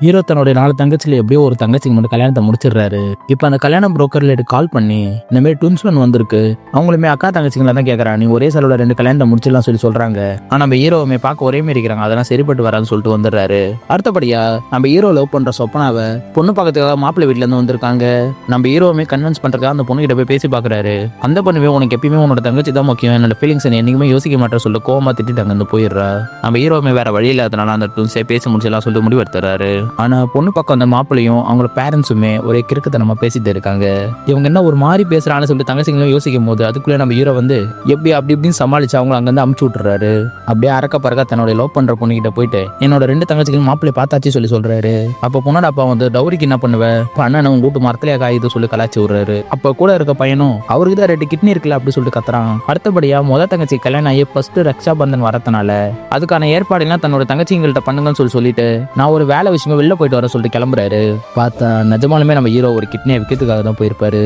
Hero தன்னுடைய 4 தங்கச்சில எப்படியோ ஒரு தங்கச்சிக்கு மட்டும் கல்யாணத்தை முடிச்சிடுறாரு. இப்போ அந்த கல்யாண புரோக்கர்ல கால் பண்ணி இந்த மாதிரி ட்வின்ஸ் ஒன் வந்திருக்கு, அவங்களுமே அக்கா தங்கச்சிங்களா தான் கேட்கறான், நீ ஒரே செலவுல 2 கல்யாணத்தை முடிச்சிடலாம் சொல்றாங்க. ஆனா நம்ம ஹீரோவுமே பார்க்க ஒரே மாதிரி இருக்கிறாங்க, அதெல்லாம் சரிப்பட்டு வரான்னு சொல்லிட்டு வந்துடுறாரு. அடுத்தபடியா நம்ம ஹீரோ லவ் பண்ற சொப்பனாவை பொண்ணு பக்கத்துக்காக மாப்பிள்ளை வீட்டுல இருந்து வந்திருக்காங்க. நம்ம ஹீரோவுமே கன்வின்ஸ் பண்றதுக்காக அந்த பொண்ணு கிட்ட போய் பேசி பாக்குறாரு. அந்த பொண்ணுமே உனக்கு எப்பயுமே உன்னோட தங்கச்சி தான் முக்கியம், என்னோட ஃபீலிங்ஸ் என்னைக்குமே யோசிக்க மாட்டேன் சொல்லிட்டு கோவமா திட்டிட்டாங்க வந்து போயிடுறா. நம்ம ஹீரோவுமே வேற வழி இல்லாதனால அந்த ட்வின்ஸை பேசி முடிச்சலாம் சொல்லிட்டு முடிவு எடுத்துறாரு. ஆனா பொண்ணு பக்கம் அந்த மாப்பிளையும் அவங்க பேரண்ட்ஸுமே ஒரே கிறுக்குத்தனமா பேசிட்டு இருக்காங்க. இவங்க என்ன ஒரு மாதிரி பேசுறான்னு சொல்லிட்டு தங்கச்சிங்களும் யோசிக்கும் போது அதுக்குள்ளே நம்ம ஹீரோ வந்து எப்படி அப்படி இப்படின்னு சமாளிச்சு அவங்க அங்கிருந்து அமுச்சு விட்டுறாரு. அப்படியே அறக்க பறக்க தன்னோட லவ் பண்ற பொண்ணு கிட்ட போயிட்டு என்னோட 2 தங்கச்சிகளும் மாப்பிள்ளை பார்த்தாச்சு சொல்றாரு. அப்ப பொண்ணோட அப்பா வந்து டவுரிக்கு என்ன பண்ணுவ, அண்ணன் உங்க வீட்டு மரத்திலே காயுது சொல்லி கலாச்சி விடுறாரு. அப்ப கூட இருக்க பையனும் அவருக்கு தான் 2 கிட்னி இருக்குல்ல அப்படி சொல்லிட்டு கத்துறான். அடுத்தபடியா முத தங்கச்சி கல்யாணம் ஆகி ஃபர்ஸ்ட் ரக்ஷா பந்தன் வரதுனால அதுக்கான ஏற்பாடுலாம் தன்னோட தங்கச்சிங்கள்ட்ட பண்ணுங்கன்னு சொல்லிட்டு நான் ஒரு வேலை விஷயமா வெளில போயிட்டு வர சொல்லிட்டு கிளம்புறாரு. பார்த்தா நிஜமாலுமே நம்ம ஹீரோ ஒரு கிட்னியை விற்கிறதுக்காக தான் போயிருப்பாரு.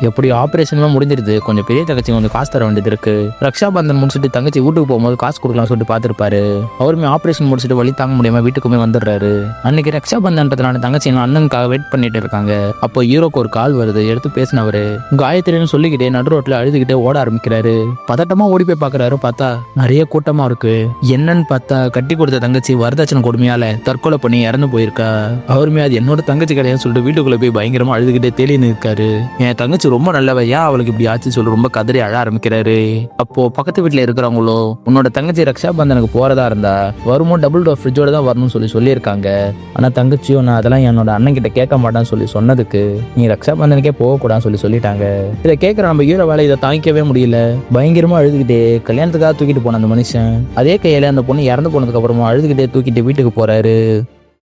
எப்படி ஆப்ரேஷனுமே முடிஞ்சிருது, கொஞ்சம் பெரிய தங்கச்சி வந்து காசு தர வேண்டியது இருக்கு. ரக்ஷா பந்தன் முடிச்சுட்டு தங்கச்சி வீட்டுக்கு போகும்போது காசு கொடுக்கலாம் சொல்லிட்டு பார்த்துருப்பாரு. அவருமே ஆப்ரேஷன் முடிச்சுட்டு வழி தாங்க முடியாம வீட்டுக்குமே வந்துடுறாரு. அன்னைக்கு ரக்ஷா பந்தன்றதுனால தங்கச்சி அண்ணனுக்காக வெயிட் பண்ணிட்டு இருக்காங்க. அப்போ ஹீரோக்கு ஒரு கால் வருது, எடுத்து பேசினவரு காயத்ரின்னு சொல்லிக்கிட்டே நடு ரோட்ல அழுதுகிட்டே ஓட ஆரம்பிக்கிறாரு. பதட்டமா ஓடி போய் பாக்குறாரு. பார்த்தா நிறைய கூட்டமா இருக்கு. என்னன்னு பார்த்தா கட்டி கொடுத்த தங்கச்சி வரதட்சணை கொடுமையால தற்கொலை பண்ணி இறந்து போயிருக்கா. அவருமே அது என்னோட தங்கச்சி கிடையாது சொல்லிட்டு வீட்டுக்குள்ள போய் பயங்கரமா அழுதுகிட்டே தேடி நிற்காரு. என் தங்கச்சி ரொம்ப நல்லவ, ஏன் அவளுக்கு இப்படி ஆச்சு சொல்லி ரொம்ப கதறி அழ ஆரம்பிக்கிறாரு. அப்போ பக்கத்து வீட்டுல இருக்கிறவங்களோ உன்னோட தங்கச்சி ரக்ஷா பந்தனுக்கு போறதா இருந்தா வரும்போது டபுள் டோர் ஃப்ரிட்ஜோட தான் வரணும்னு சொல்லியிருக்காங்க. ஆனா தங்கச்சியும் நான் அதெல்லாம் என்னோட அண்ணன் கிட்ட கேட்க மாட்டான்னு சொன்னதுக்கு நீ ரக்ஷா பந்தனுக்கே போகக்கூடாதுன்னு சொல்லிட்டாங்க. இதை கேட்கிற நம்ம ஹீரோ வேலை இதை தாங்கிக்கவே முடியல. பயங்கரமா அழுதுகிட்டே கல்யாணத்துக்காக தூக்கிட்டு போன அந்த மனுஷன் அதே கையில அந்த பொண்ணு இறந்து போனதுக்கு அப்புறமா அழுதுகிட்டே தூக்கிட்டு வீட்டுக்கு போறாரு.